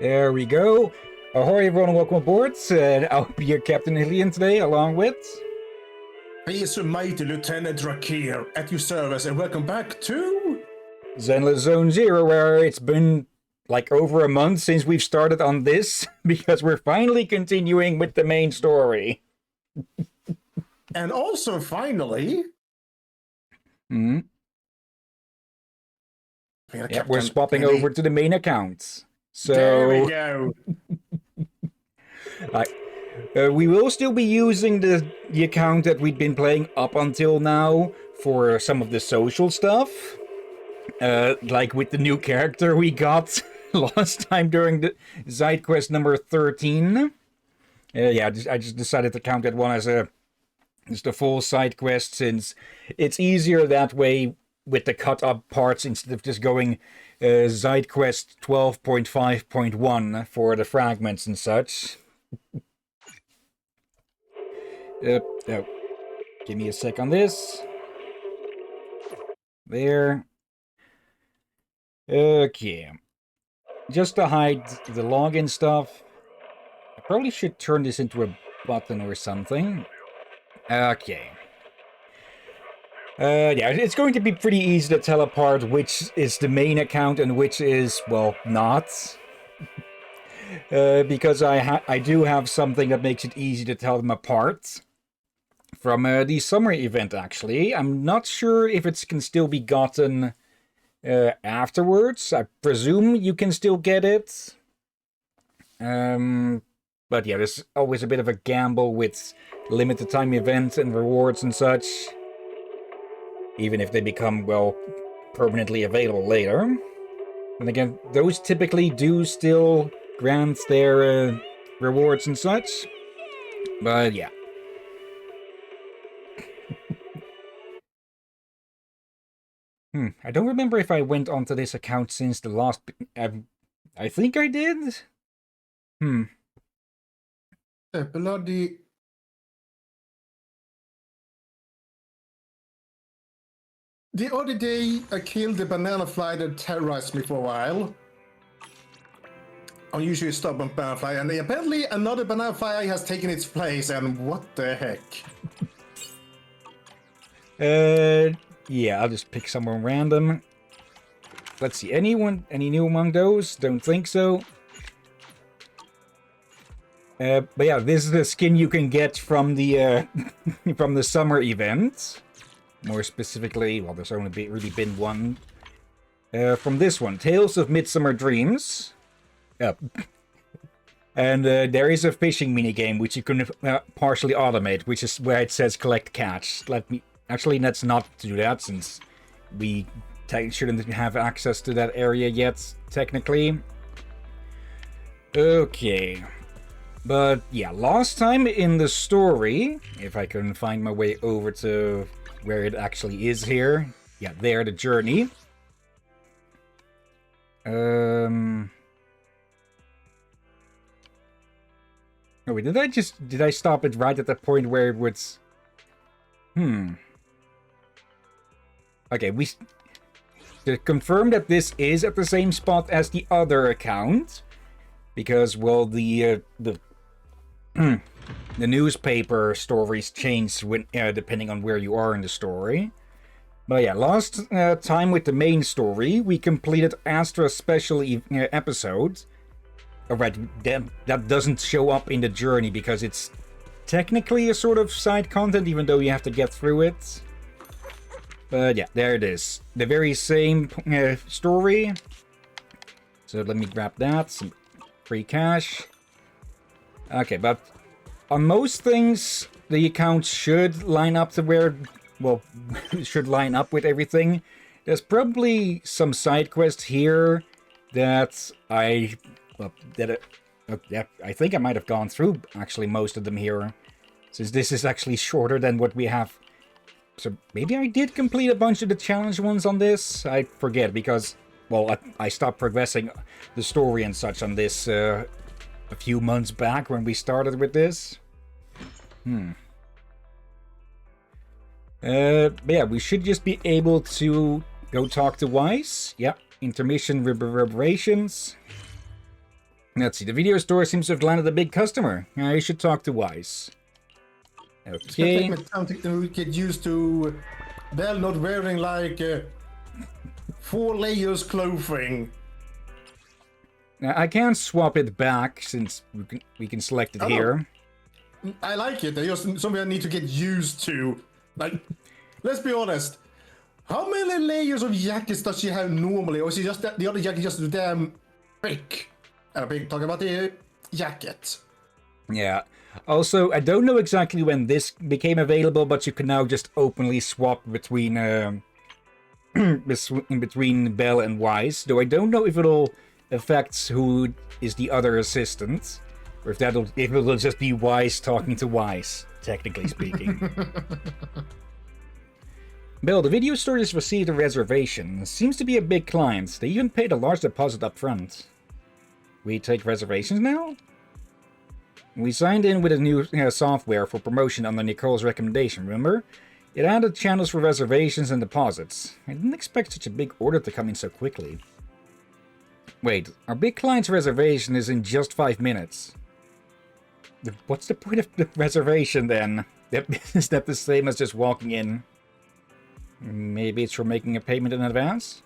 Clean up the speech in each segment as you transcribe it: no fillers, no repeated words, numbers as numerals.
There we go. Ahoy everyone, welcome aboard. I'll be your Captain Hillian today, along with... He is a mighty Lieutenant Drakir at your service, and welcome back to... Zenless Zone Zero, where it's been like over a month since we've started on this, because we're finally continuing with the main story. And also, finally... Yeah, we're swapping over to the main account. So... There we go. We will still be using the account that we've been playing up until now for some of the social stuff. Like with the new character we got last time during the side quest number 13. I just decided to count that one as just a full side quest, since it's easier that way with the cut up parts instead of just going side quest 12.5.1 for the fragments and such. Oh, give me a sec on this. There. Okay. Just to hide the login stuff, I probably should turn this into a button or something. Okay. Yeah, it's going to be pretty easy to tell apart which is the main account and which is, well, not. Because I do have something that makes it easy to tell them apart. From the summer event, actually. I'm not sure if it can still be gotten afterwards. I presume you can still get it. But yeah, there's always a bit of a gamble with limited time events and rewards and such. Even if they become, well, permanently available later. And again, those typically do still grant their rewards and such. But yeah. I don't remember if I went onto this account since the last... I think I did? Bloody... The other day, I killed the banana fly that terrorized me for a while. Unusually stubborn banana fly, and apparently another banana fly has taken its place, and what the heck? Yeah, I'll just pick someone random. Let's see, any new among those? Don't think so. But yeah, this is the skin you can get from the from the summer event. More specifically, well, there's only really been one. From this one, Tales of Midsummer Dreams. And there is a fishing minigame which you can partially automate, which is where it says collect catch. Actually, let's not do that, since we shouldn't have access to that area yet, technically. Okay. But yeah, last time in the story, if I can find my way over to where it actually is here. Yeah, there, the journey. Oh wait, did I stop it right at the point where it was... Okay, to confirm that this is at the same spot as the other account, because, well, the newspaper stories change when depending on where you are in the story. But yeah, last time with the main story, we completed Astra's special episode. Alright, that doesn't show up in the journey because it's technically a sort of side content, even though you have to get through it. But yeah, there it is. The very same story. So let me grab that. Some free cash. Okay, but on most things, the accounts should line up to where... Well, should line up with everything. There's probably some side quests here that I think I might have gone through, actually, most of them here. Since this is actually shorter than what we have. So maybe I did complete a bunch of the challenge ones on this. I forget, because, well, I stopped progressing the story and such on this a few months back when we started with this. But yeah, we should just be able to go talk to Wise. Yeah, intermission reverberations. Let's see, the video store seems to have landed a big customer. I should talk to Wise. It's gonna Okay. take me time to get used to Belle not wearing like 4 layers clothing. Now, I can't swap it back since we can select it Oh, here. I like it. There's just something I need to get used to. Like, let's be honest. How many layers of jackets does she have normally? Or is she just the other jacket just damn thick? I'm talking about the jacket. Yeah. Also, I don't know exactly when this became available, but you can now just openly swap between between Belle and Wise. Though I don't know if it'll affect who is the other assistant, or if it'll just be Wise talking to Wise, technically speaking. Belle, the video store has received a reservation. Seems to be a big client. They even paid a large deposit up front. We take reservations now? We signed in with a new software for promotion under Nicole's recommendation, remember? It added channels for reservations and deposits. I didn't expect such a big order to come in so quickly. Wait, our big client's reservation is in just 5 minutes. What's the point of the reservation then? Is that the same as just walking in? Maybe it's for making a payment in advance?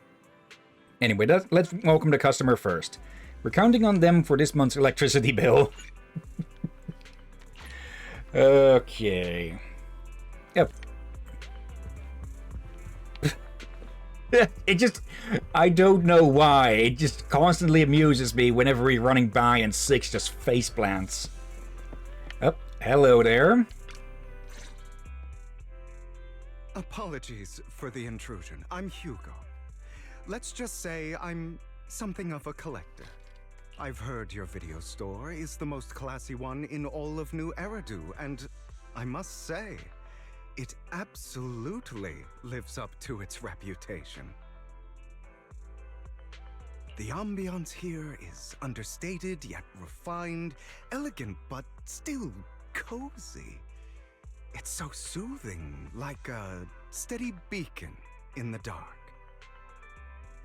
Anyway, let's welcome the customer first. We're counting on them for this month's electricity bill. Okay. Yep. It just... I don't know why. It just constantly amuses me whenever we're running by and Six just face plants. Oh, hello there. Apologies for the intrusion. I'm Hugo. Let's just say I'm something of a collector. I've heard your video store is the most classy one in all of New Eridu, and I must say, it absolutely lives up to its reputation. The ambiance here is understated yet refined, elegant but still cozy. It's so soothing, like a steady beacon in the dark.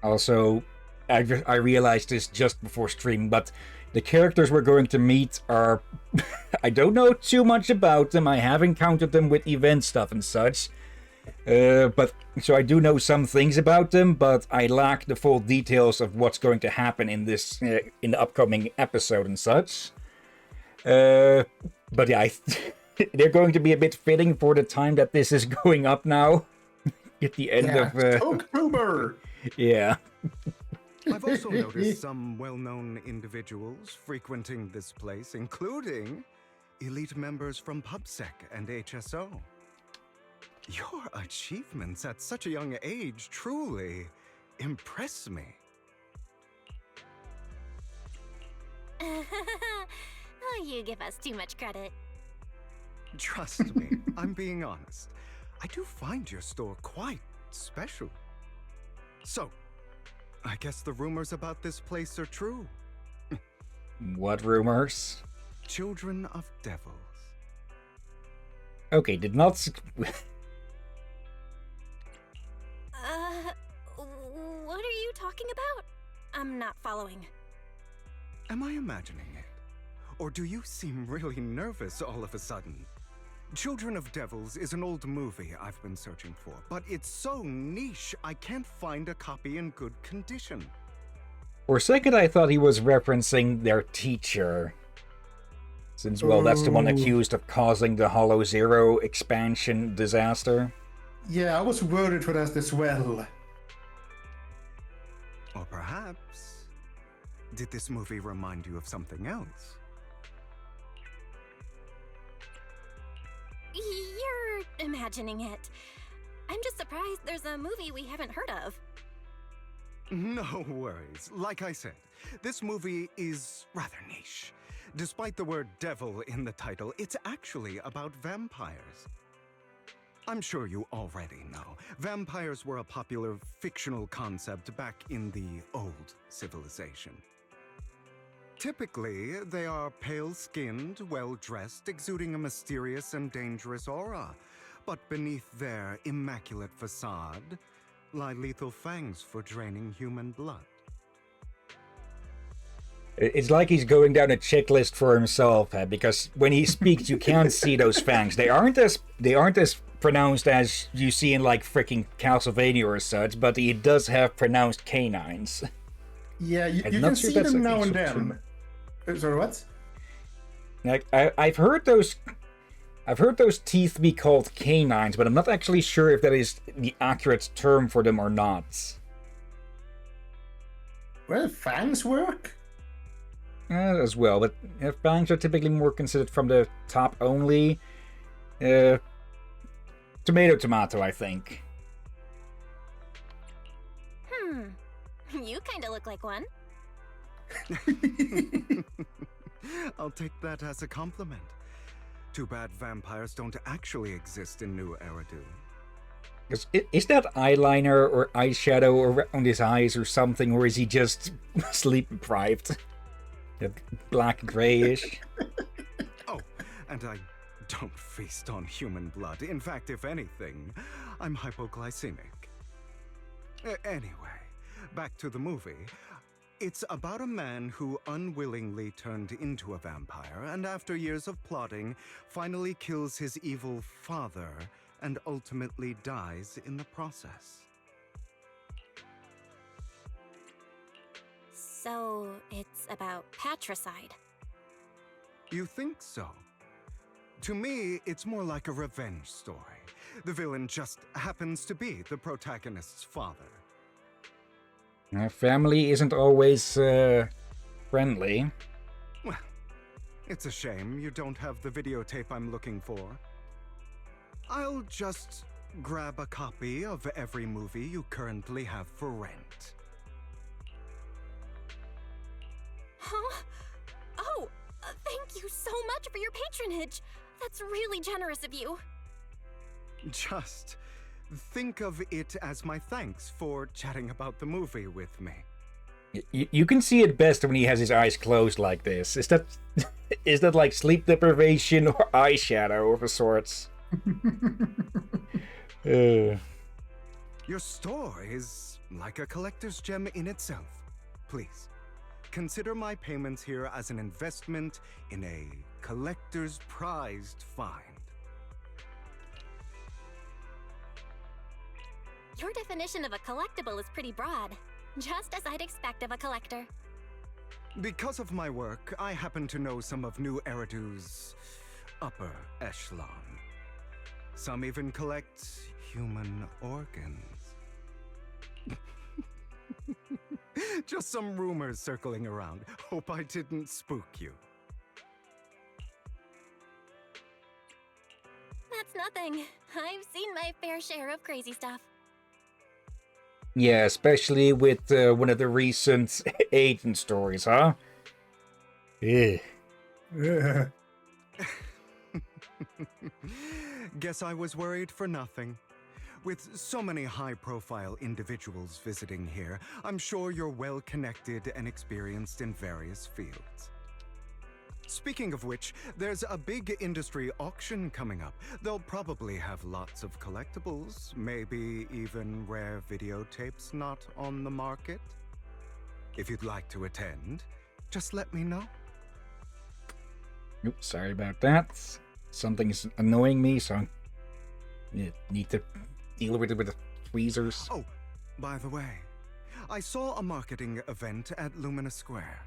Also, I realized this just before stream, but the characters we're going to meet are... I don't know too much about them. I have encountered them with event stuff and such. But so I do know some things about them, but I lack the full details of what's going to happen in this in the upcoming episode and such. But yeah, they're going to be a bit fitting for the time that this is going up now. At the end of October. Yeah. I've also noticed some well-known individuals frequenting this place, including elite members from PubSec and HSO. Your achievements at such a young age truly impress me. Oh, you give us too much credit. Trust me, I'm being honest. I do find your store quite special. So, I guess the rumors about this place are true. What rumors? Children of devils. Okay, did not... What are you talking about? I'm not following. Am I imagining it? Or do you seem really nervous all of a sudden? Children of Devils is an old movie I've been searching for, but it's so niche I can't find a copy in good condition. For a second I thought he was referencing their teacher. Since, well, that's the one accused of causing the Hollow Zero expansion disaster. Yeah, I was worried for that as well. Or perhaps, did this movie remind you of something else? You're imagining it. I'm just surprised there's a movie we haven't heard of. No worries. Like I said, this movie is rather niche. Despite the word devil in the title, it's actually about vampires. I'm sure you already know. Vampires were a popular fictional concept back in the old civilization. Typically, they are pale-skinned, well-dressed, exuding a mysterious and dangerous aura. But beneath their immaculate facade lie lethal fangs for draining human blood. It's like he's going down a checklist for himself, because when he speaks, you can't see those fangs. They aren't as pronounced as you see in like freaking Castlevania or such, but he does have pronounced canines. Yeah, you I'm can not sure see that's them a now and thing, then. Sorry, what? Like I've heard those teeth be called canines, but I'm not actually sure if that is the accurate term for them or not. Well, fangs work. As well, but fangs are typically more considered from the top only. Tomato, I think. You kinda look like one. I'll take that as a compliment. Too bad vampires don't actually exist in New Eridu. Is that eyeliner or eyeshadow around his eyes or something, or is he just sleep deprived? Black grayish. Oh, and I don't feast on human blood. In fact, if anything, I'm hypoglycemic. Anyway, back to the movie. It's about a man who unwillingly turned into a vampire and after years of plotting, finally kills his evil father and ultimately dies in the process. So, it's about patricide. You think so? To me, it's more like a revenge story. The villain just happens to be the protagonist's father. Family isn't always friendly. Well, it's a shame you don't have the videotape I'm looking for. I'll just grab a copy of every movie you currently have for rent. Huh? Oh, thank you so much for your patronage. That's really generous of you. Just think of it as my thanks for chatting about the movie with me. You can see it best when he has his eyes closed like this. Is that like sleep deprivation or eyeshadow of a sorts? Your store is like a collector's gem in itself. Please, consider my payments here as an investment in a collector's prized find. Your definition of a collectible is pretty broad, just as I'd expect of a collector. Because of my work, I happen to know some of New Eridu's upper echelon. Some even collect human organs. Just some rumors circling around. Hope I didn't spook you. That's nothing. I've seen my fair share of crazy stuff. Yeah, especially with one of the recent agent stories, huh? Yeah. Ugh. Guess I was worried for nothing. With so many high-profile individuals visiting here, I'm sure you're well-connected and experienced in various fields. Speaking of which, there's a big industry auction coming up. They'll probably have lots of collectibles, maybe even rare videotapes not on the market. If you'd like to attend, just let me know. Oops, sorry about that. Something's annoying me, so I need to deal with it with the tweezers. Oh, by the way, I saw a marketing event at Lumina Square.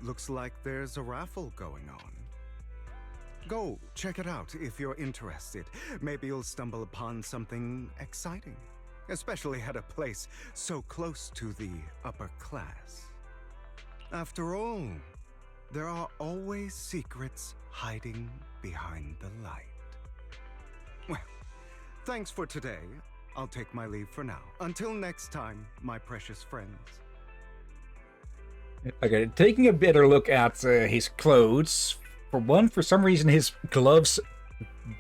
Looks like there's a raffle going on. Go check it out if you're interested. Maybe you'll stumble upon something exciting, especially at a place so close to the upper class. After all, there are always secrets hiding behind the light. Well, thanks for today. I'll take my leave for now. Until next time, my precious friends. Okay, taking a better look at his clothes. For some reason his gloves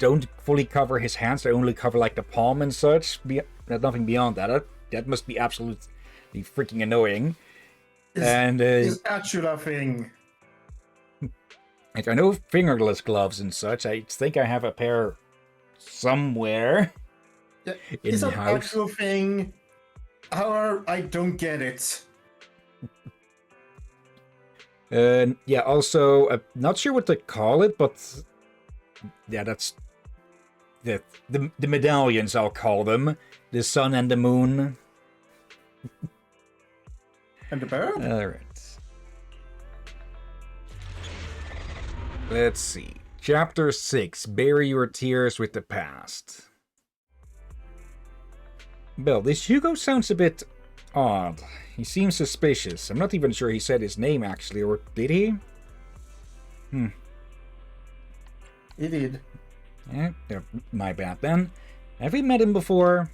don't fully cover his hands. They only cover like the palm and such. Nothing beyond that. That must be absolutely freaking annoying. It's actually a thing. Like, I know fingerless gloves and such. I think I have a pair somewhere Yeah, in it's the an house. actual thing. However, I don't get it. Yeah, also, not sure what to call it, but yeah, that's the medallions, I'll call them. The sun and the moon. And the bird? Alright. Let's see. Chapter 6, Bury Your Tears with the Past. Bill, this Hugo sounds a bit odd. He seems suspicious. I'm not even sure he said his name, actually, or did he? He did. Yeah, my bad then. Have we met him before?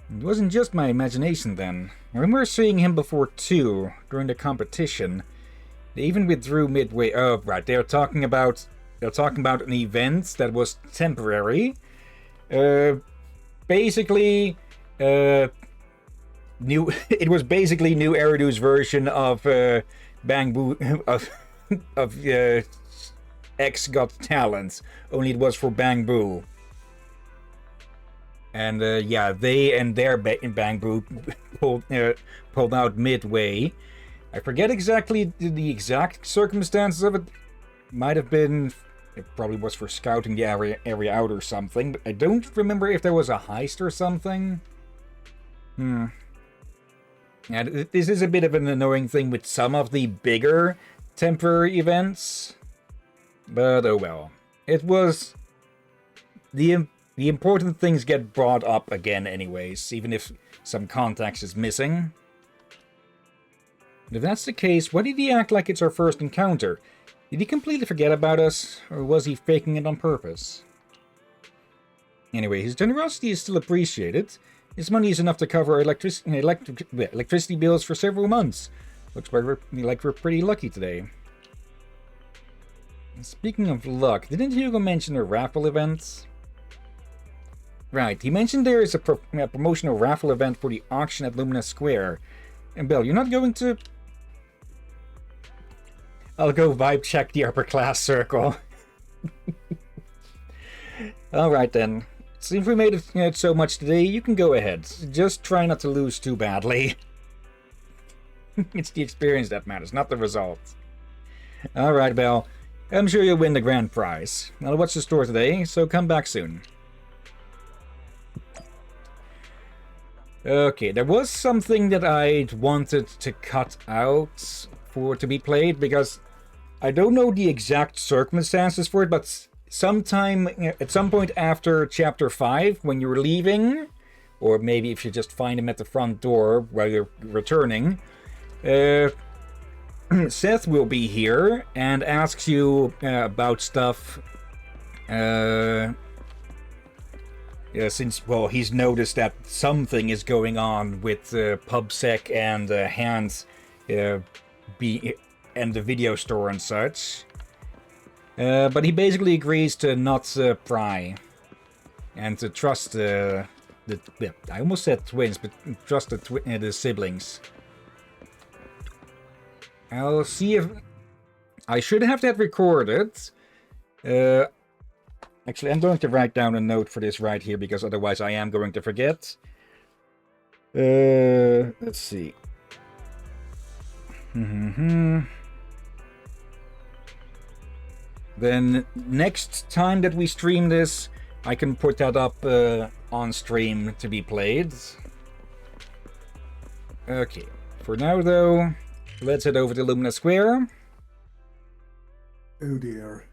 It wasn't just my imagination then. I remember seeing him before too, during the competition. They even withdrew midway. Oh, right. They're talking about an event that was temporary. Basically, new. It was basically New Eridu's version of Bang Boo of X Got Talent. Only it was for Bang Boo. And yeah, they and their Bang Boo pulled out midway. I forget exactly the exact circumstances of it. Might have been, it probably was for scouting the area out or something, but I don't remember if there was a heist or something. Yeah, this is a bit of an annoying thing with some of the bigger temporary events. But oh well. It was... The important things get brought up again anyways, even if some context is missing. If that's the case, why did he act like it's our first encounter? Did he completely forget about us, or was he faking it on purpose? Anyway, his generosity is still appreciated. His money is enough to cover our electricity bills for several months. Looks like we're pretty lucky today. Speaking of luck, didn't Hugo mention a raffle event? Right, he mentioned there is a promotional raffle event for the auction at Lumina Square. And Bill, you're not going to... I'll go vibe check the upper class circle. Alright then. Since we made it so much today, you can go ahead. Just try not to lose too badly. It's the experience that matters, not the result. Alright, Belle. I'm sure you'll win the grand prize. I'll watch the store today, so come back soon. Okay, there was something that I wanted to cut out for to be played, because I don't know the exact circumstances for it, but sometime at some point after chapter 5, when you're leaving, or maybe if you just find him at the front door while you're returning, Seth will be here and asks you about stuff. Yeah, since, well, he's noticed that something is going on with PubSec and Hans and the video store and such. But he basically agrees to not pry. And to trust I almost said twins, but trust the siblings. I'll see if... I should have that recorded. Actually, I'm going to write down a note for this right here, because otherwise I am going to forget. Let's see. Then next time that we stream this, I can put that up on stream to be played. Okay, for now though, let's head over to Lumina Square. Oh dear.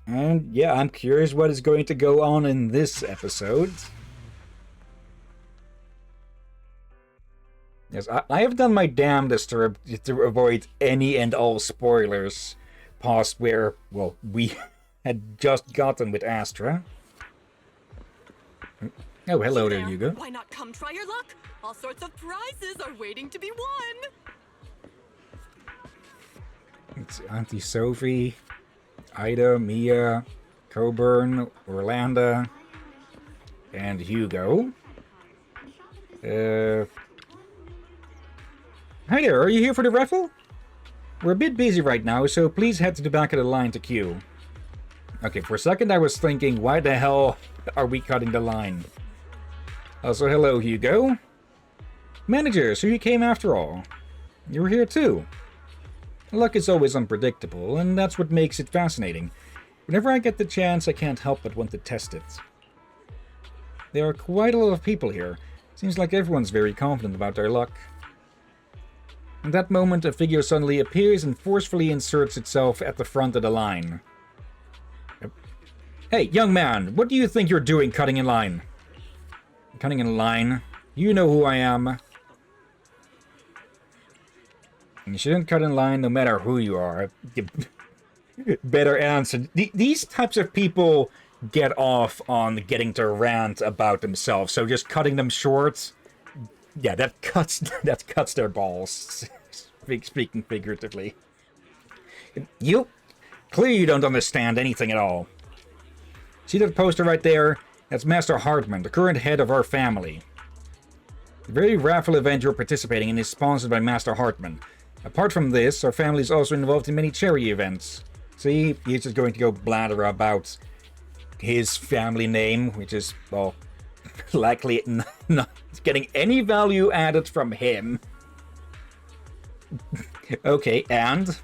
And yeah, I'm curious what is going to go on in this episode. Yes, I have done my damnedest to avoid any and all spoilers past where, well, we had just gotten with Astra. Oh, hello there, Hugo. Why not come try your luck? All sorts of prizes are waiting to be won. It's Auntie Sophie, Ida, Mia, Coburn, Orlando, and Hugo. Hi there, are you here for the raffle? We're a bit busy right now, so please head to the back of the line to queue. Okay, for a second I was thinking, why the hell are we cutting the line? Also, hello, Hugo. Manager, so you came after all. You're here too. Luck is always unpredictable, and that's what makes it fascinating. Whenever I get the chance, I can't help but want to test it. There are quite a lot of people here. Seems like everyone's very confident about their luck. At that moment, a figure suddenly appears and forcefully inserts itself at the front of the line. Hey, young man, what do you think you're doing cutting in line? Cutting in line? You know who I am. You shouldn't cut in line no matter who you are. Better answer. These types of people get off on getting to rant about themselves, so just cutting them short, yeah, that cuts their balls. Speaking figuratively. You clearly don't understand anything at all. See that poster right there? That's Master Hartman, the current head of our family. The very raffle event you're participating in is sponsored by Master Hartman. Apart from this, our family is also involved in many charity events. See, he's just going to go blather about his family name, which is, well, likely not getting any value added from him. Okay, and?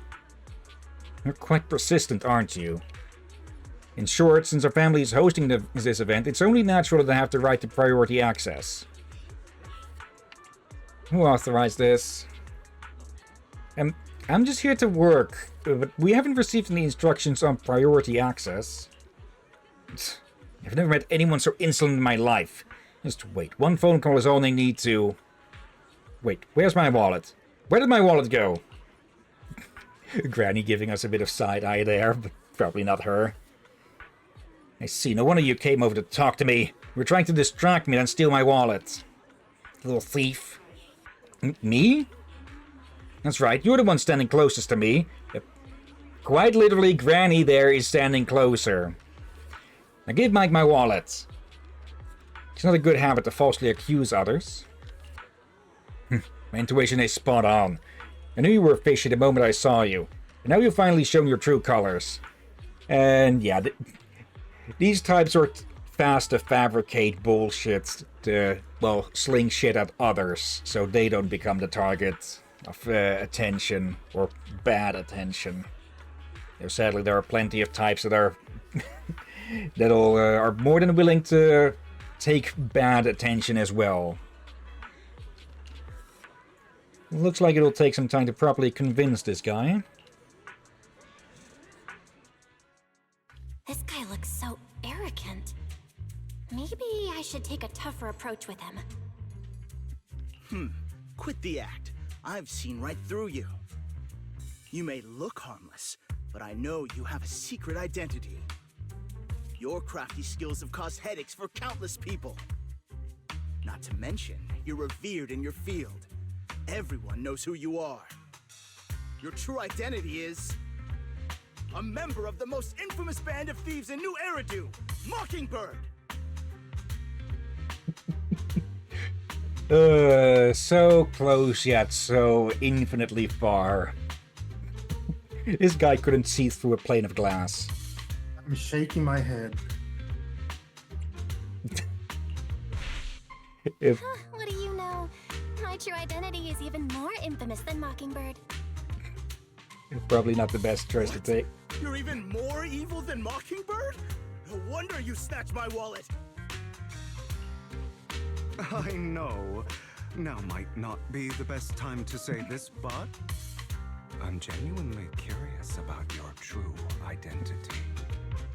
You're quite persistent, aren't you? In short, since our family is hosting this event, it's only natural to have the right to priority access. Who authorized this? I'm just here to work, but we haven't received any instructions on priority access. I've never met anyone so insolent in my life. Just wait, one phone call is all they need to... Wait, where's my wallet? Where did my wallet go? Granny giving us a bit of side-eye there, but probably not her. I see, no one of you came over to talk to me. You were trying to distract me and steal my wallet. Little thief. Me? That's right, you're the one standing closest to me. Quite literally, Granny there is standing closer. Now give Mike my wallet. It's not a good habit to falsely accuse others. My intuition is spot on. I knew you were fishy the moment I saw you. And now you've finally shown your true colors. And yeah, these types are fast to fabricate bullshit to, well, sling shit at others, so they don't become the target of attention, or bad attention. Sadly, there are plenty of types that are are more than willing to take bad attention as well. Looks like it'll take some time to properly convince this guy. This guy looks so arrogant. Maybe I should take a tougher approach with him. Quit the act. I've seen right through you. You may look harmless, but I know you have a secret identity. Your crafty skills have caused headaches for countless people. Not to mention, you're revered in your field. Everyone knows who you are. Your true identity is... a member of the most infamous band of thieves in New Eridu, Mockingbird! So close yet so infinitely far. This guy couldn't see through a plane of glass. I'm shaking my head. What do you know? My true identity is even more infamous than Mockingbird. Probably not the best choice to take. You're even more evil than Mockingbird? No wonder you snatched my wallet! I know. Now might not be the best time to say this, but I'm genuinely curious about your true identity.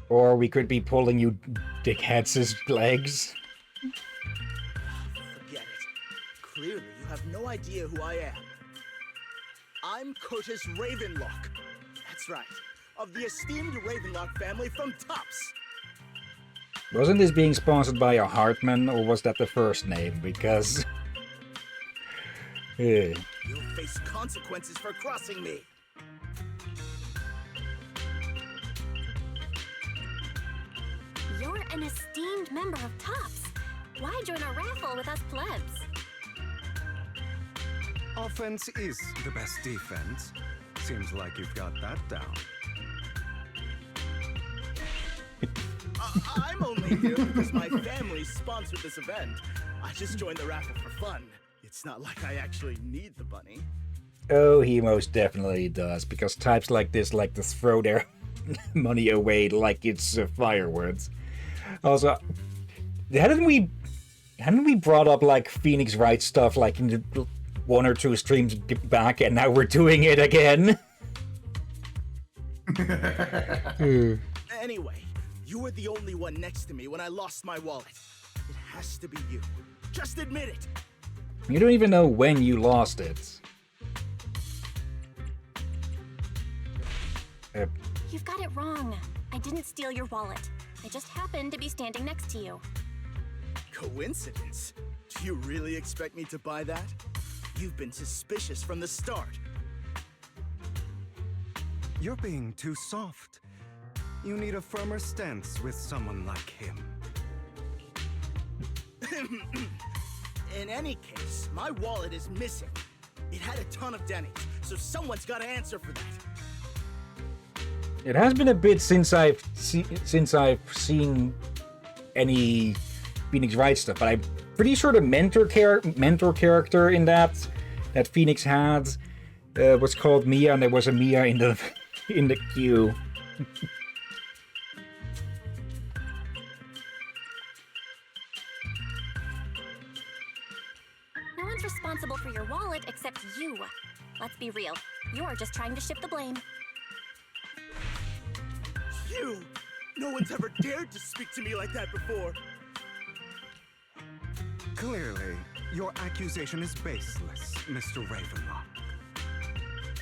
Or we could be pulling you dickheads' legs. Forget it. Clearly, you have no idea who I am. I'm Curtis Ravenlock. That's right. Of the esteemed Ravenlock family from Tops. Wasn't this being sponsored by a Hartman, or was that the first name? Because... You'll face consequences for crossing me. You're an esteemed member of Tops. Why join a raffle with us plebs? Offense is the best defense. Seems like you've got that down. I'm only here because my family sponsored this event. I just joined the raffle for fun. It's not like I actually need the bunny. Oh, he most definitely does, because types like this like to throw their money away like it's fireworks. Also, hadn't we brought up like Phoenix Wright stuff like in the 1 or 2 streams back, and now we're doing it again? Anyway, you were the only one next to me when I lost my wallet. It has to be you. Just admit it. You don't even know when you lost it. You've got it wrong. I didn't steal your wallet. I just happened to be standing next to you. Coincidence? Do you really expect me to buy that? You've been suspicious from the start. You're being too soft. You need a firmer stance with someone like him. In any case, my wallet is missing. It had a ton of Denny's, so someone's got to answer for that. It has been a bit since I've seen any Phoenix Wright stuff, but I'm pretty sure the mentor character in that Phoenix had was called Mia, and there was a Mia in the queue. No one's responsible for your wallet except you. Let's be real. You're just trying to shift the blame. You! No one's ever dared to speak to me like that before. Clearly, your accusation is baseless, Mr. Ravenlock.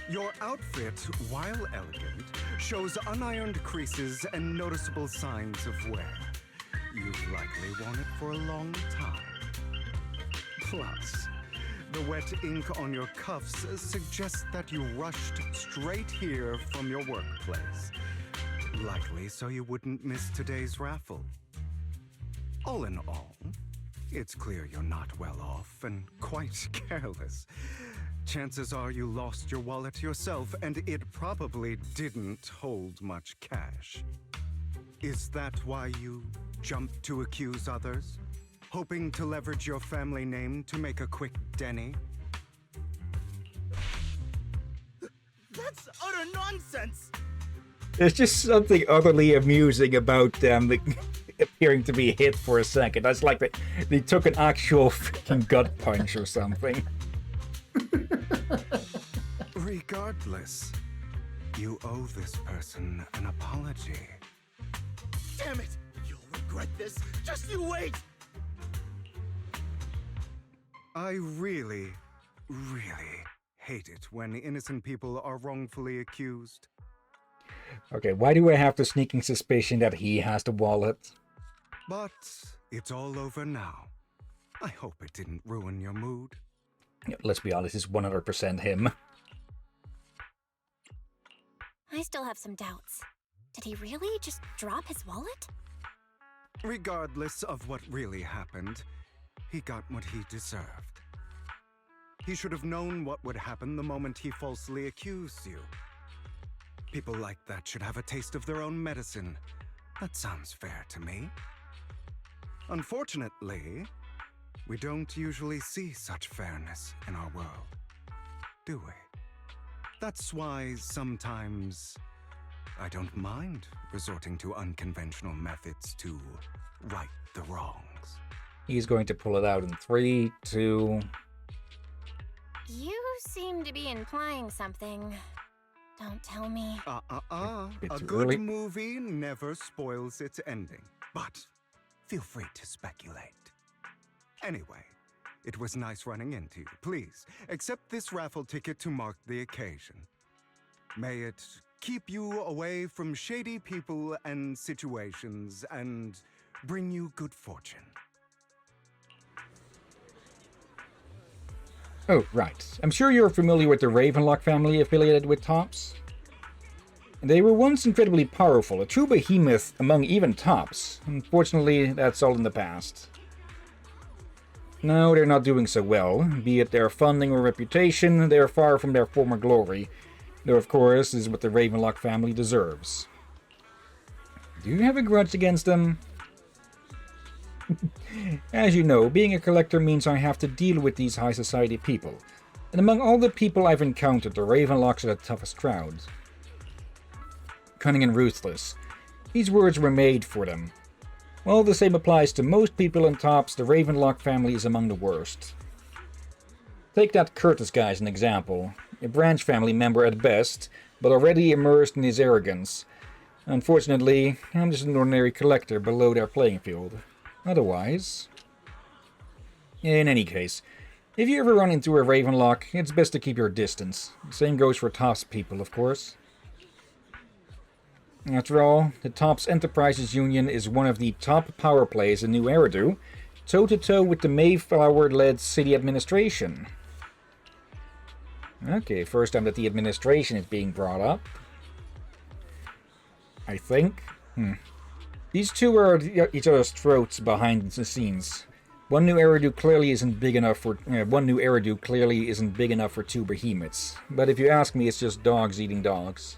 Your outfit, while elegant, shows unironed creases and noticeable signs of wear. You've likely worn it for a long time. Plus, the wet ink on your cuffs suggests that you rushed straight here from your workplace. Likely so you wouldn't miss today's raffle. All in all, it's clear you're not well off and quite careless. Chances are you lost your wallet yourself, and it probably didn't hold much cash. Is that why you jumped to accuse others? Hoping to leverage your family name to make a quick Denny? That's utter nonsense! There's just something utterly amusing about them appearing to be hit for a second. That's like they took an actual freaking gut punch or something. Regardless, you owe this person an apology. Damn it! You'll regret this. Just you wait! I really, really hate it when innocent people are wrongfully accused. Okay, why do I have the sneaking suspicion that he has the wallet? But it's all over now. I hope it didn't ruin your mood. Let's be honest, it's 100% him. I still have some doubts. Did he really just drop his wallet? Regardless of what really happened, he got what he deserved. He should have known what would happen the moment he falsely accused you. People like that should have a taste of their own medicine. That sounds fair to me. Unfortunately, we don't usually see such fairness in our world, do we? That's why sometimes I don't mind resorting to unconventional methods to right the wrongs. He's going to pull it out in 3, 2... You seem to be implying something. Don't tell me. A It's good really- movie never spoils its ending, but feel free to speculate. Anyway, it was nice running into you. Please, accept this raffle ticket to mark the occasion. May it keep you away from shady people and situations and bring you good fortune. Oh, right. I'm sure you're familiar with the Ravenlock family affiliated with Tops. They were once incredibly powerful, a true behemoth among even Tops. Unfortunately, that's all in the past. Now they're not doing so well, be it their funding or reputation, they are far from their former glory. Though, of course, this is what the Ravenlock family deserves. Do you have a grudge against them? As you know, being a collector means I have to deal with these high society people. And among all the people I've encountered, the Ravenlocks are the toughest crowd. Cunning and ruthless. These words were made for them. While the same applies to most people in Tops, the Ravenlock family is among the worst. Take that Curtis guy as an example. A branch family member at best, but already immersed in his arrogance. Unfortunately, I'm just an ordinary collector below their playing field. Otherwise... In any case, if you ever run into a Ravenlock, it's best to keep your distance. The same goes for Tops people, of course. After all, the Tops Enterprises Union is one of the top power plays in New Eridu, toe-to-toe with the Mayflower-led city administration. Okay, first time that the administration is being brought up. I think. These two are at each other's throats behind the scenes. One New Eridu clearly isn't big enough for two behemoths. But if you ask me, it's just dogs eating dogs.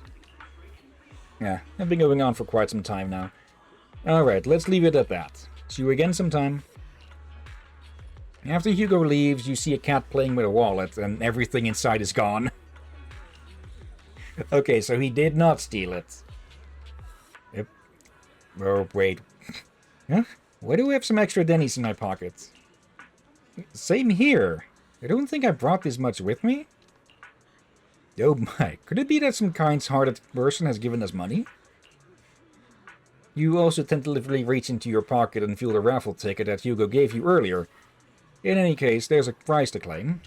Yeah, I've been going on for quite some time now. Alright, let's leave it at that. See you again sometime. After Hugo leaves, you see a cat playing with a wallet, and everything inside is gone. Okay, so he did not steal it. Yep. Oh, wait. Huh? Why do I have some extra dennies in my pocket? Same here. I don't think I brought this much with me. Oh my, could it be that some kind-hearted person has given us money? You also tentatively reach into your pocket and feel the raffle ticket that Hugo gave you earlier. In any case, there's a prize to claim.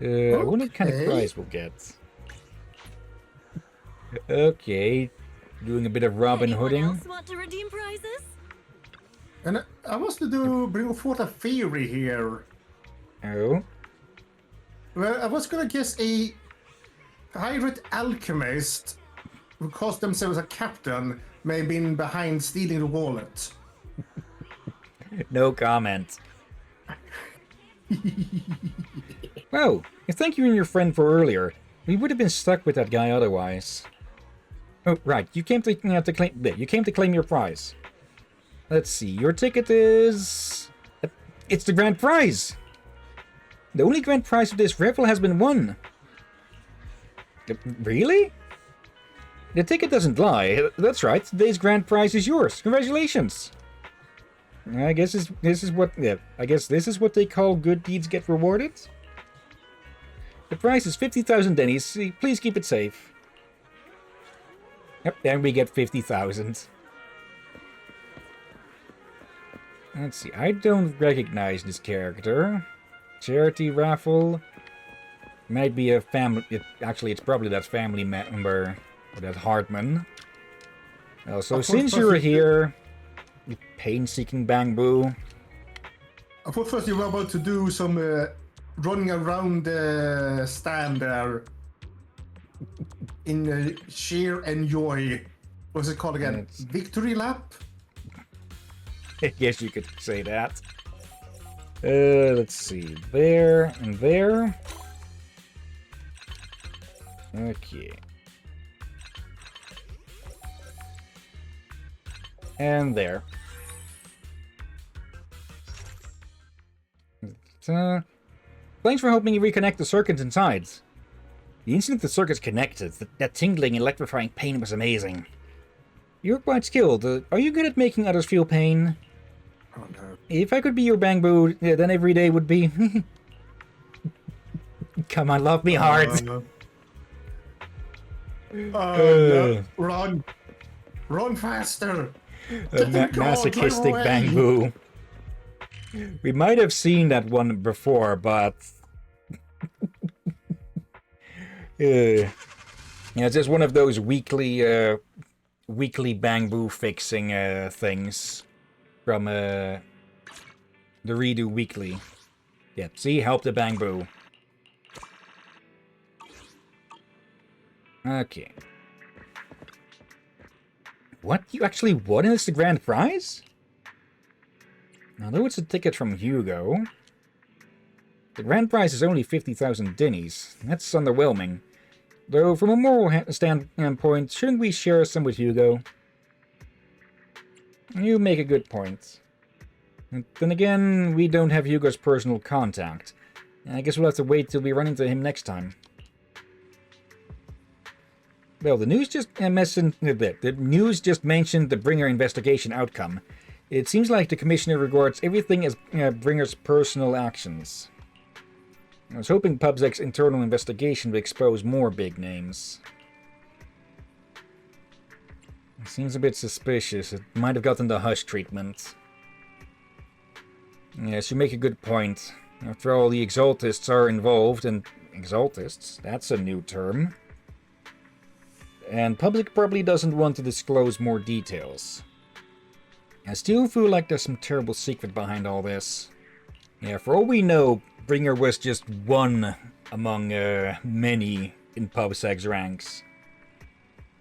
I wonder what kind of prize we'll get. Okay, doing a bit of Robin Hooding. Anyone else want to redeem prizes? And I was to bring forth a theory here. Oh? Well, I was gonna guess a pirate alchemist who calls themselves a captain may have been behind stealing the wallet. No comment. Well, thank you and your friend for earlier. We would have been stuck with that guy otherwise. Oh, right. You came to claim your prize. Let's see. Your ticket is... It's the grand prize! The only grand prize of this raffle has been won. Really? The ticket doesn't lie. That's right. Today's grand prize is yours. Congratulations. I guess this is what they call good deeds get rewarded. The price is 50,000 dennies. Please keep it safe. Yep, and we get 50,000. Let's see. I don't recognize this character. Charity raffle. Might be a family... Actually, it's probably that family member. Or that Hartman. So since you're here... You pain-seeking Bangbu. I thought first you were about to do some running around the stand there in sheer enjoy. What's it called again? Victory lap? I guess you could say that. Let's see. There and there. Okay. And there. Thanks for helping me reconnect the circuits inside. The instant the circuits connected, that tingling, electrifying pain was amazing. You're quite skilled. Are you good at making others feel pain? Oh no. If I could be your Bangbu, then every day would be... Come on, love me hard. No. Run! Run faster! A masochistic Bangbu. We might have seen that one before, but... yeah, it's just one of those weekly Bangbu fixing things from the Redo Weekly. Yeah, see? Help the Bangbu. Okay. What? You actually won and it's the grand prize? Although it's a ticket from Hugo. The grand prize is only 50,000 dinnies. That's underwhelming. Though, from a moral standpoint, shouldn't we share some with Hugo? You make a good point. Then again, we don't have Hugo's personal contact. I guess we'll have to wait till we run into him next time. Well, the news just mentioned the Bringer investigation outcome. It seems like the Commissioner regards everything as Bringer's personal actions. I was hoping PubSec's internal investigation would expose more big names. It seems a bit suspicious. It might have gotten the hush treatment. Yes, you make a good point. After all, the Exaltists are involved, and... Exaltists? That's a new term. And public probably doesn't want to disclose more details. I still feel like there's some terrible secret behind all this. Yeah, for all we know, Bringer was just one among many in PubSec's ranks.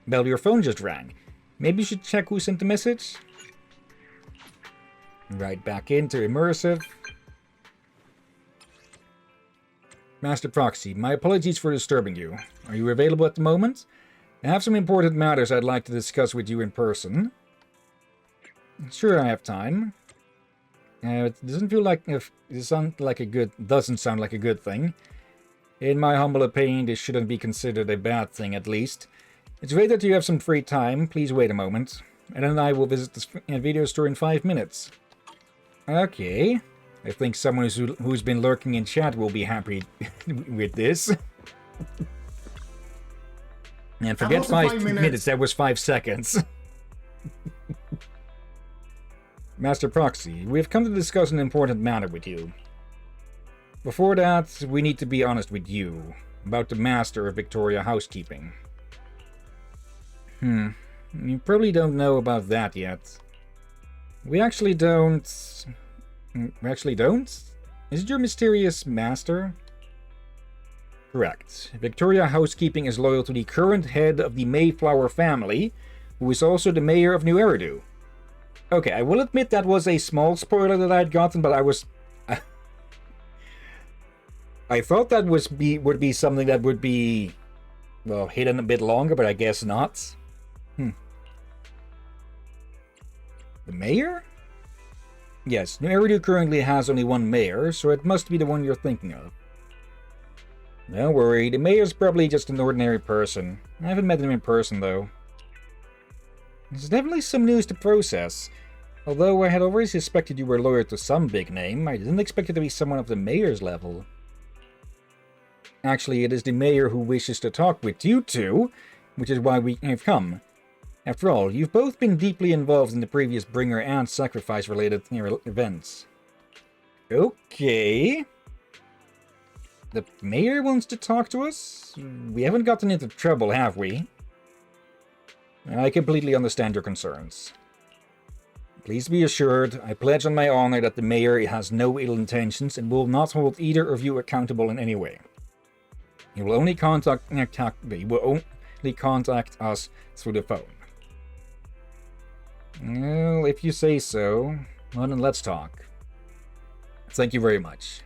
Well, your phone just rang. Maybe you should check who sent the message? Right back into Immersive. Master Proxy, my apologies for disturbing you. Are you available at the moment? I have some important matters I'd like to discuss with you in person. Sure, I have time. It doesn't feel like doesn't sound like a good thing. In my humble opinion, this shouldn't be considered a bad thing, at least. It's great that you have some free time. Please wait a moment, and then I will visit this video store in 5 minutes. Okay. I think someone who's been lurking in chat will be happy with this. And forget 5 minutes, that was 5 seconds. Master Proxy, we have come to discuss an important matter with you. Before that, we need to be honest with you about the Master of Victoria Housekeeping. You probably don't know about that yet. We actually don't... We actually don't? Is it your mysterious master? Correct. Victoria Housekeeping is loyal to the current head of the Mayflower family, who is also the mayor of New Eridu. Okay, I will admit that was a small spoiler that I had gotten, but I was... I thought that would be something that would be, well, hidden a bit longer, but I guess not. The mayor? Yes, New Eridu currently has only one mayor, so it must be the one you're thinking of. Don't worry, the mayor's probably just an ordinary person. I haven't met him in person, though. There's definitely some news to process. Although I had already suspected you were loyal to some big name, I didn't expect it to be someone of the mayor's level. Actually, it is the mayor who wishes to talk with you two, which is why we have come. After all, you've both been deeply involved in the previous Bringer and Sacrifice-related events. Okay. The mayor wants to talk to us? We haven't gotten into trouble, have we? I completely understand your concerns. Please be assured, I pledge on my honor that the mayor has no ill intentions and will not hold either of you accountable in any way. He will only contact us through the phone. Well, if you say so, well then let's talk. Thank you very much.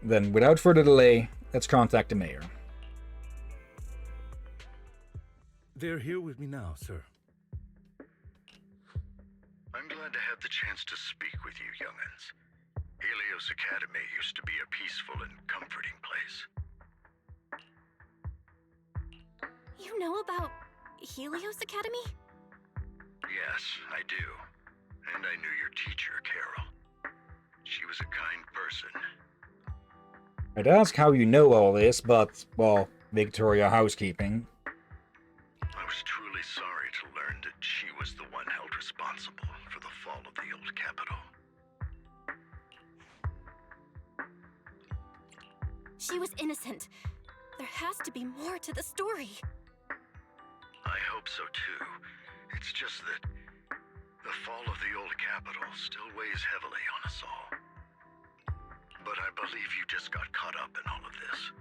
Then, without further delay, let's contact the mayor. They're here with me now, sir. I'm glad to have the chance to speak with you, young'uns. Helios Academy used to be a peaceful and comforting place. You know about Helios Academy? Yes, I do. And I knew your teacher, Carol. She was a kind person. I'd ask how you know all this, but, well, Victoria Housekeeping. I was truly sorry to learn that she was the one held responsible for the fall of the old capital. She was innocent. There has to be more to the story. I hope so too. It's just that the fall of the old capital still weighs heavily on us all. But I believe you just got caught up in all of this.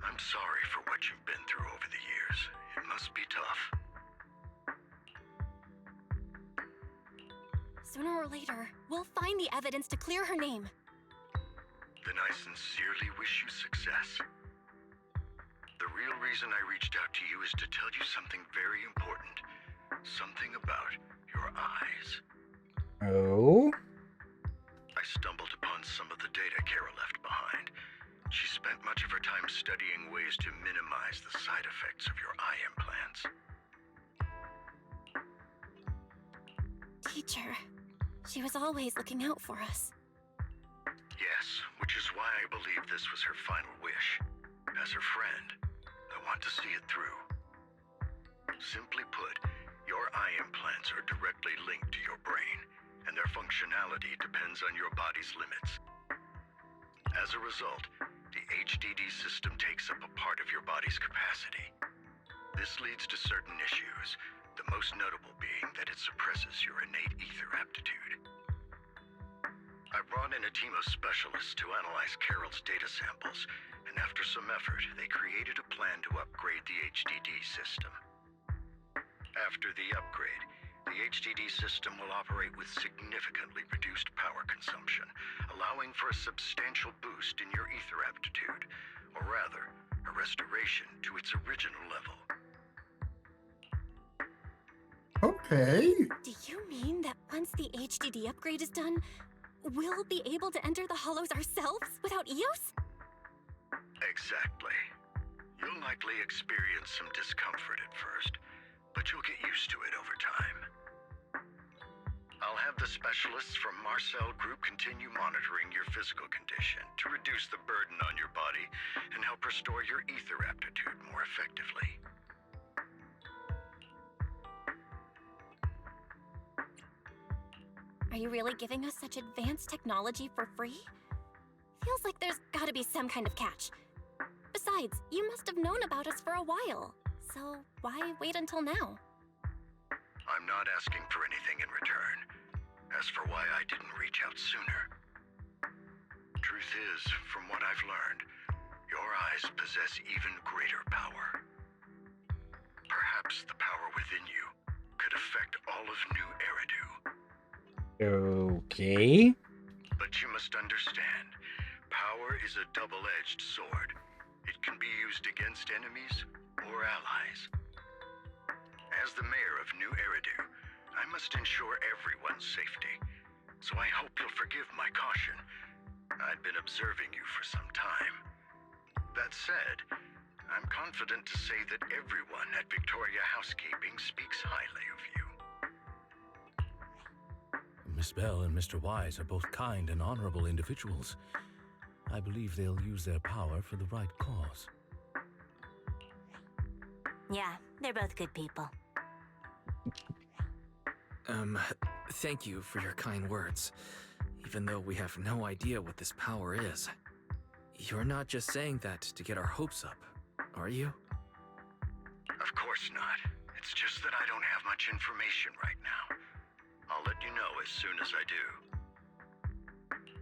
I'm sorry for what you've been through over the years. It must be tough. Sooner or later, we'll find the evidence to clear her name. Then I sincerely wish you success. The real reason I reached out to you is to tell you something very important. Something about your eyes. Oh? some of the data Kara left behind. She spent much of her time studying ways to minimize the side effects of your eye implants. Teacher, she was always looking out for us. Yes, which is why I believe this was her final wish. As her friend, I want to see it through. Simply put, your eye implants are directly linked to your brain, and their functionality depends on your body's limits. As a result, the HDD system takes up a part of your body's capacity. This leads to certain issues, the most notable being that it suppresses your innate ether aptitude. I brought in a team of specialists to analyze Carol's data samples, and after some effort, they created a plan to upgrade the HDD system. After the upgrade, the HDD system will operate with significantly reduced power consumption, allowing for a substantial boost in your ether aptitude, or rather, a restoration to its original level. Okay. Do you mean that once the HDD upgrade is done, we'll be able to enter the hollows ourselves without EOS? Exactly. You'll likely experience some discomfort at first, but you'll get used to it over time. I'll have the specialists from Marcel Group continue monitoring your physical condition to reduce the burden on your body and help restore your ether aptitude more effectively. Are you really giving us such advanced technology for free? Feels like there's gotta be some kind of catch. Besides, you must have known about us for a while, so why wait until now? I'm not asking for anything in return. As for why I didn't reach out sooner. Truth is, from what I've learned, your eyes possess even greater power. Perhaps the power within you could affect all of New Eridu. Okay. But you must understand, power is a double-edged sword. It can be used against enemies or allies. As the mayor of New Eridu, I must ensure everyone's safety, so I hope you'll forgive my caution. I've been observing you for some time. That said, I'm confident to say that everyone at Victoria Housekeeping speaks highly of you. Miss Bell and Mr. Wise are both kind and honorable individuals. I believe they'll use their power for the right cause. Yeah, they're both good people. Thank you for your kind words, even though we have no idea what this power is. You're not just saying that to get our hopes up, are you? Of course not. It's just that I don't have much information right now. I'll let you know as soon as I do.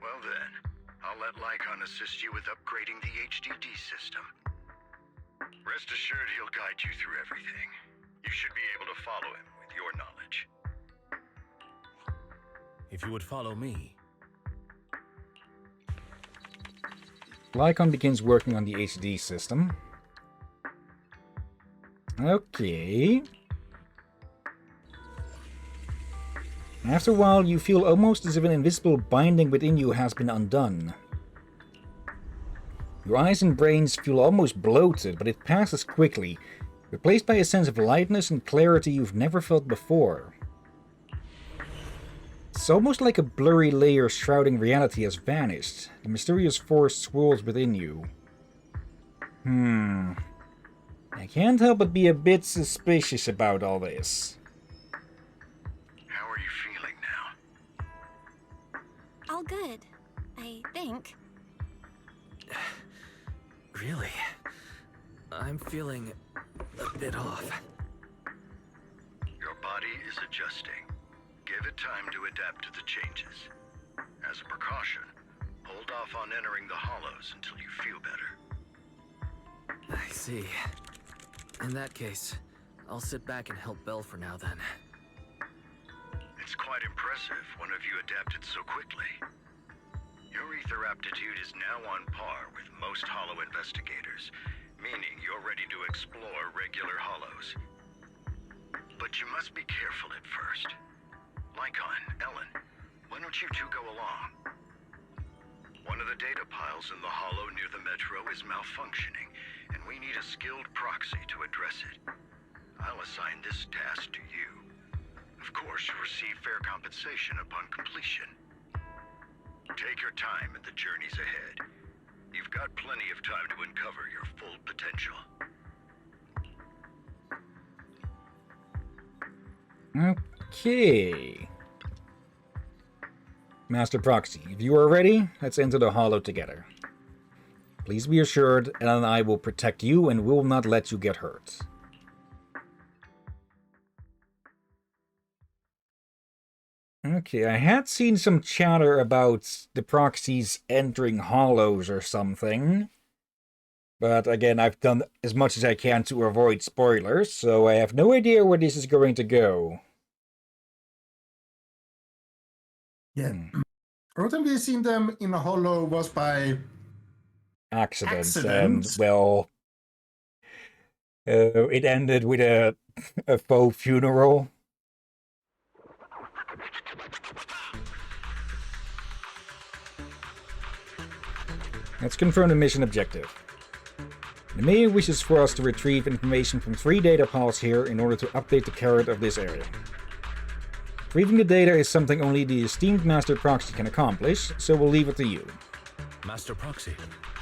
Well then, I'll let Lycon assist you with upgrading the HDD system. Rest assured he'll guide you through everything. You should be able to follow him with your knowledge. If you would follow me. Lycon begins working on the HD system. Okay. After a while, you feel almost as if an invisible binding within you has been undone. Your eyes and brains feel almost bloated, but it passes quickly, replaced by a sense of lightness and clarity you've never felt before. It's almost like a blurry layer shrouding reality has vanished. The mysterious force swirls within you. I can't help but be a bit suspicious about all this. How are you feeling now? All good, I think. Really? I'm feeling a bit off. Your body is adjusting. Give it time to adapt to the changes. As a precaution, hold off on entering the hollows until you feel better. I see. In that case, I'll sit back and help Belle for now then. It's quite impressive one of you adapted so quickly. Your ether aptitude is now on par with most hollow investigators, meaning you're ready to explore regular hollows. But you must be careful at first. Lycon, Ellen, why don't you two go along? One of the data piles in the hollow near the metro is malfunctioning, and we need a skilled proxy to address it. I'll assign this task to you. Of course, you'll receive fair compensation upon completion. Take your time and the journey's ahead. You've got plenty of time to uncover your full potential. Okay. Master Proxy, if you are ready, let's enter the hollow together. Please be assured, Ellen and I will protect you and will not let you get hurt. Okay, I had seen some chatter about the proxies entering hollows or something. But again, I've done as much as I can to avoid spoilers, so I have no idea where this is going to go. Yeah. The only time we've seen them in a hollow was by Accident. And, well, it ended with a faux funeral. Let's confirm the mission objective. The mayor wishes for us to retrieve information from 3 data piles here in order to update the carrot of this area. Retrieving the data is something only the esteemed Master Proxy can accomplish, so we'll leave it to you. Master Proxy,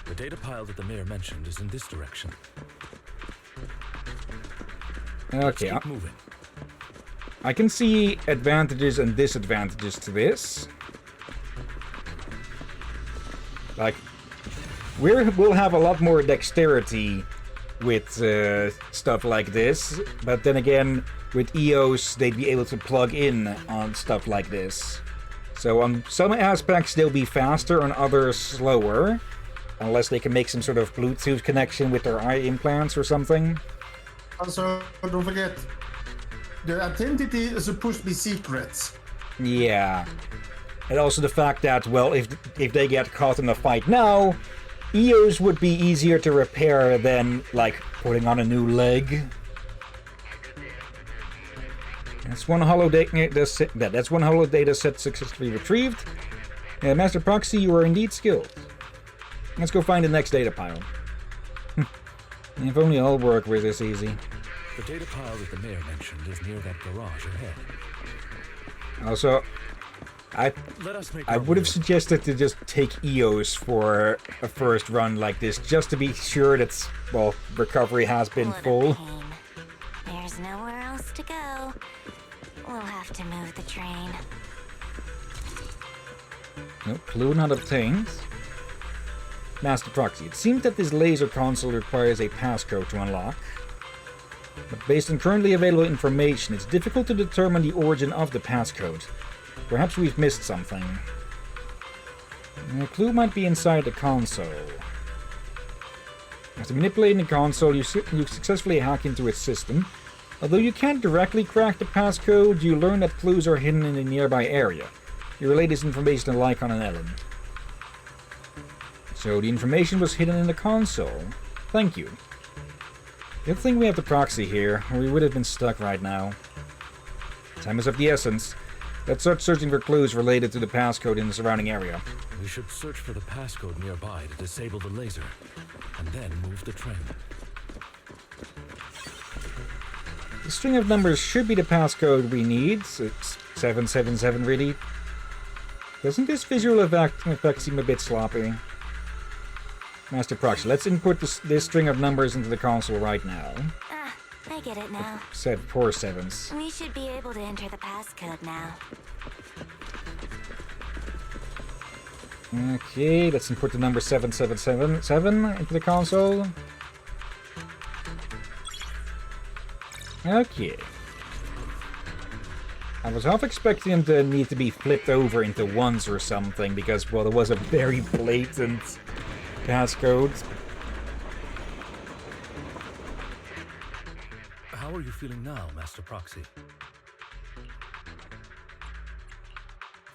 the data pile that the mayor mentioned is in this direction. Okay, Let's keep moving. I can see advantages and disadvantages to this. Like, we'll have a lot more dexterity with stuff like this, but then again, with EOS, they'd be able to plug in on stuff like this. So on some aspects, they'll be faster, on others slower, unless they can make some sort of Bluetooth connection with their eye implants or something. Also, don't forget, the identity is supposed to be secret. Yeah. And also the fact that, well, if they get caught in a fight now, EOS would be easier to repair than, like, putting on a new leg. That's one hollow that's one hollow data set successfully retrieved. Master Proxy, you are indeed skilled. Let's go find the next data pile. If only all work were this easy. The data pile that the mayor mentioned is near that garage ahead. Also, I would have suggested to just take EOS for a first run like this, just to be sure that, well, recovery has been full. There's nowhere else to go. We'll have to move the train. No clue not obtained. Master Proxy, it seems that this laser console requires a passcode to unlock. But based on currently available information, it's difficult to determine the origin of the passcode. Perhaps we've missed something. A clue might be inside the console. After manipulating the console, you successfully hack into its system. Although you can't directly crack the passcode, you learn that clues are hidden in a nearby area. You relay this information to Lycon and Ellen. So the information was hidden in the console. Thank you. Good thing we have the proxy here, or we would have been stuck right now. Time is of the essence. Let's start searching for clues related to the passcode in the surrounding area. We should search for the passcode nearby to disable the laser, and then move the train. The string of numbers should be the passcode we need. It's 777 really. Doesn't this visual effect seem a bit sloppy? Master Proxy, let's input this string of numbers into the console right now. Ah, I get it now. Said 4 sevens. We should be able to enter the passcode now. Okay, let's input the number 7777 into the console. Okay. I was half expecting them to need to be flipped over into ones or something, because, well, there was a very blatant passcode. How are you feeling now, Master Proxy?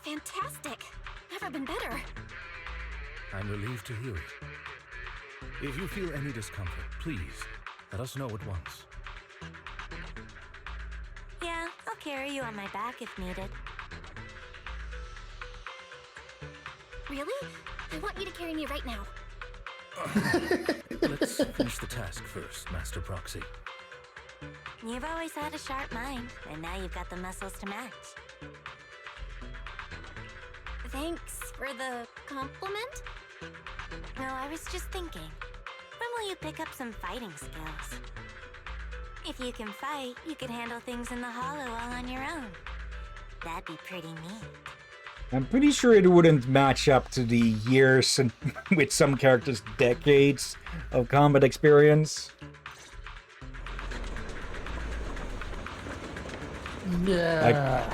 Fantastic! Never been better. I'm relieved to hear it. If you feel any discomfort, please let us know at once. Yeah, I'll carry you on my back if needed. Really? I want you to carry me right now. Let's finish the task first, Master Proxy. You've always had a sharp mind, and now you've got the muscles to match. Thanks for the compliment. No, I was just thinking. When will you pick up some fighting skills? If you can fight, you could handle things in the hollow all on your own. That'd be pretty neat. I'm pretty sure it wouldn't match up to the years and with some characters' decades of combat experience. Yeah.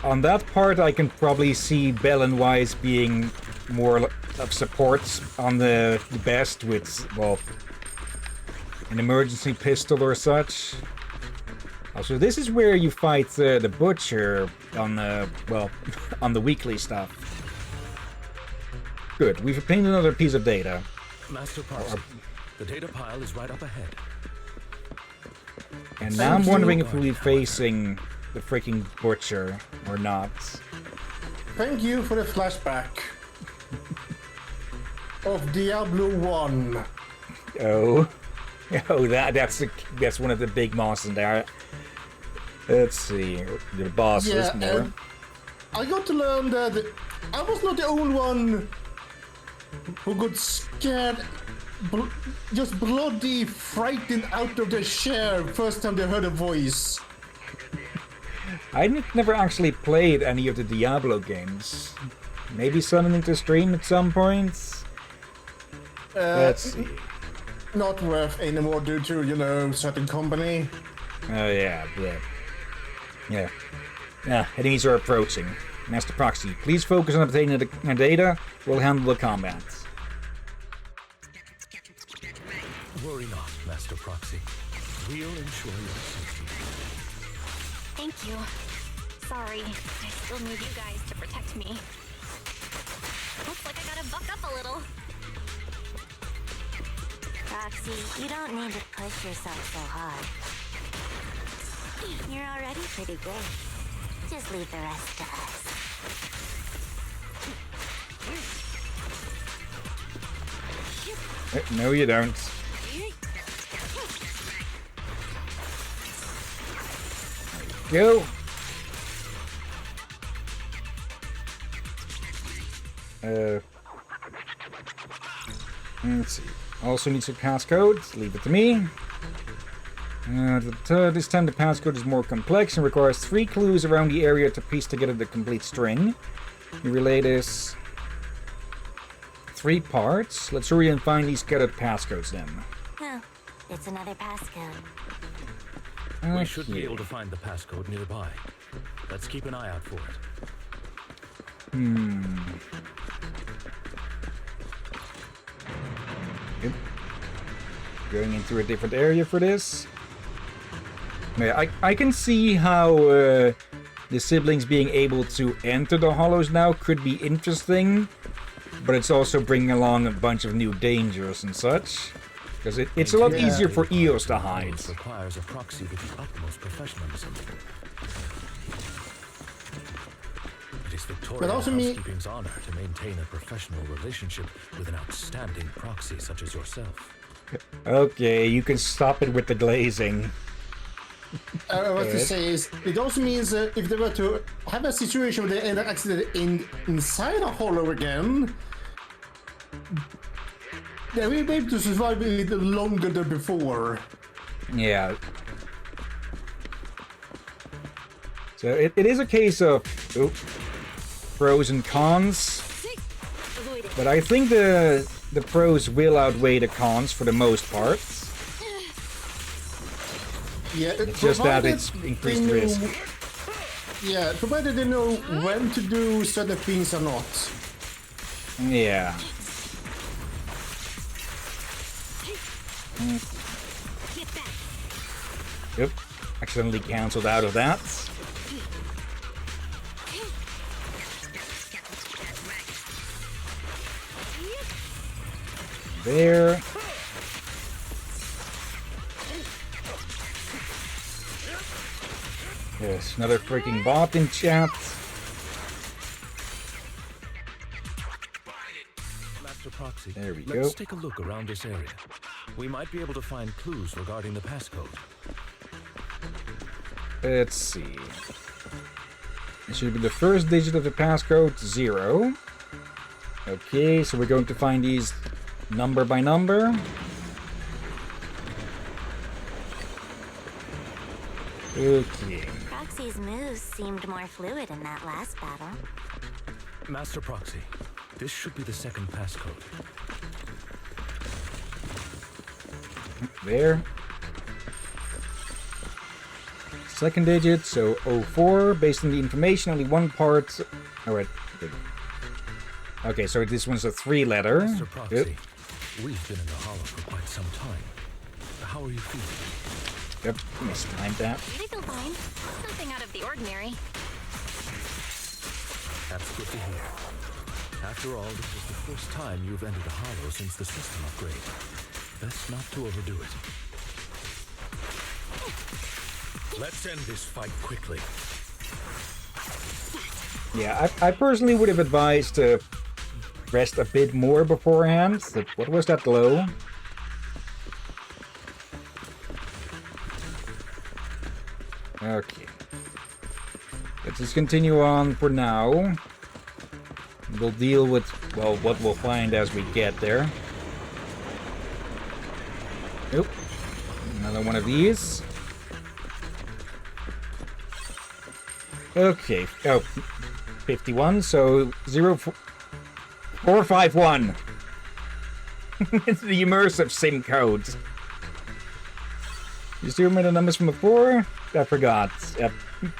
On that part, I can probably see Bell and Wise being more of support on the best with, well, an emergency pistol or such. Also, this is where you fight the Butcher on the, well, on the weekly stuff. Good, we've obtained another piece of data. Master Proxy, the data pile is right up ahead. And now I'm wondering if we'll be facing the freaking Butcher or not. Thank you for the flashback of Diablo 1. Oh. Oh, that's one of the big monsters there. Let's see. The boss is more. I got to learn that I was not the only one who got scared, just bloody frightened out of their chair first time they heard a voice. I never actually played any of the Diablo games. Maybe something to stream at some point. Let's see. Not worth anymore due to, you know, certain company. Oh, yeah. Enemies are approaching. Master Proxy, please focus on obtaining the data. We'll handle the combat. Worry not, Master Proxy. We'll ensure your safety. Thank you. Sorry, I still need you guys to protect me. Looks like I gotta buck up a little. Roxy, you don't need to push yourself so hard. You're already pretty good. Just leave the rest to us. No, you don't. Go. Let's see. Also needs a passcode. Leave it to me. This time the passcode is more complex and requires 3 clues around the area to piece together the complete string. You relay this 3 parts. Let's hurry and find these scattered passcodes then. No, it's another passcode. We should be able to find the passcode nearby. Let's keep an eye out for it. Yep. Going into a different area for this. Yeah, I can see how the siblings being able to enter the hollows now could be interesting, but it's also bringing along a bunch of new dangers and such. Because it's a lot easier for EOS to hide. It requires a proxy with the utmost professionalism. It is Victoria Housekeeping's honor to maintain a professional relationship with an outstanding proxy such as yourself. Okay, you can stop it with the glazing. What to say is, it also means if they were to have a situation where they end up accidentally inside a hollow again, they will be able to survive a little longer than before. Yeah. So it is a case of pros and cons, but I think the pros will outweigh the cons for the most part. Yeah, it's just that it's increased risk. Yeah, provided they know when to do certain things or not. Yeah. Yep. Accidentally cancelled out of that. There. Yes, another freaking bot in chat. Master Proxy, There we let's go. take a look around this area. We might be able to find clues regarding the passcode. Let's see. It should be the first digit of the passcode, 0. Okay, so we're going to find these number by number. Okay. Proxy's moves seemed more fluid in that last battle. Master Proxy, this should be the second passcode. There. Second digit, so 04. Based on the information, only one part. Alright. Okay, so this one's a 3-letter. Master Proxy, we've been in the Hollow for quite some time. How are you feeling? Yep, mistimed that. I feel fine. Nothing out of the ordinary. That's good to hear. After all, this is the first time you've entered a Hollow since the system upgrade. Best not to overdo it. Let's end this fight quickly. Yeah, I personally would have advised to rest a bit more beforehand. What was that glow? Okay. Let's just continue on for now. We'll deal with, well, what we'll find as we get there. Nope. Another one of these. Okay. Oh, 51, so 451. It's the immersive sim codes. You still remember the numbers from before? I forgot.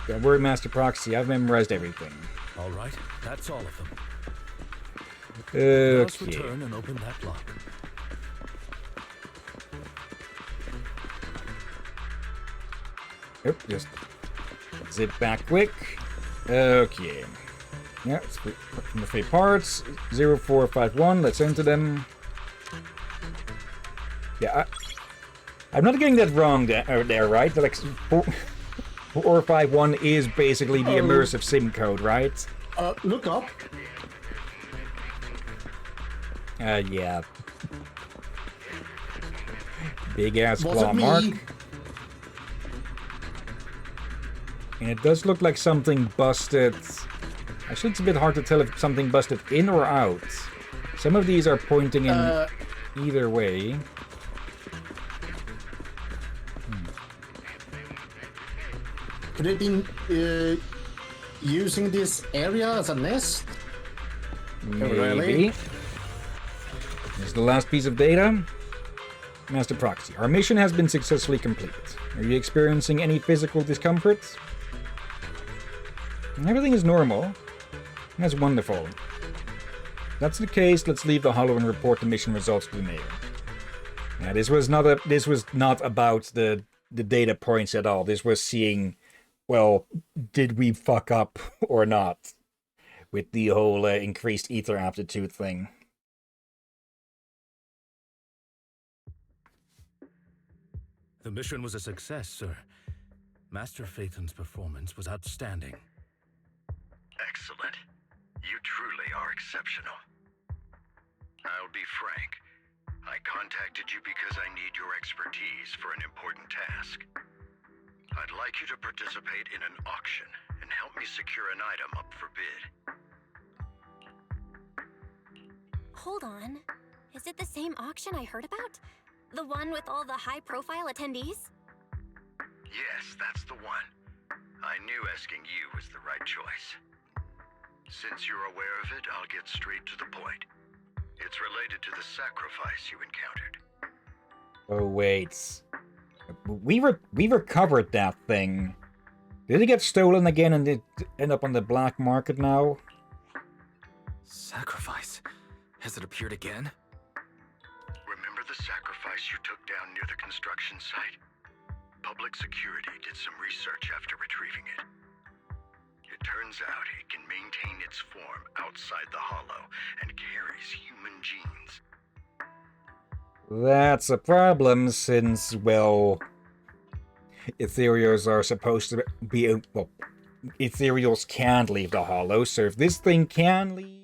Don't worry, Master Proxy. I've memorized everything. All right, that's all of them. Okay. Let's return and open that lock. Yep, just zip back quick. Okay. Yeah, it's from the 3 parts. 0451. Let's enter them. Yeah, I'm not getting that wrong there, right? Like 451 is basically the immersive sim code, right? Look up. Yeah. Big ass Was claw it me? mark. And it does look like something busted. Actually, it's a bit hard to tell if something busted in or out. Some of these are pointing in either way. Could it be using this area as a nest? Maybe. Here's the last piece of data. Master Proxy, our mission has been successfully completed. Are you experiencing any physical discomfort? Everything is normal. That's wonderful. If that's the case, let's leave the Hollow and report the mission results to the mayor. Yeah, this was not about the data points at all. This was seeing, well, did we fuck up or not with the whole increased ether aptitude thing. The mission was a success, sir. Master Phaeton's performance was outstanding. Excellent. You truly are exceptional. I'll be frank. I contacted you because I need your expertise for an important task. I'd like you to participate in an auction and help me secure an item up for bid. Hold on. Is it the same auction I heard about? The one with all the high-profile attendees? Yes, that's the one. I knew asking you was the right choice. Since you're aware of it, I'll get straight to the point. It's related to the sacrifice you encountered. Oh, wait. We recovered that thing. Did it get stolen again and did it end up on the black market now? Sacrifice? Has it appeared again? Remember the sacrifice you took down near the construction site? Public security did some research after retrieving it. It turns out it can maintain its form outside the Hollow and carries human genes. That's a problem since, well, ethereals are supposed to be, well, ethereals can't leave the Hollow, so if this thing can leave,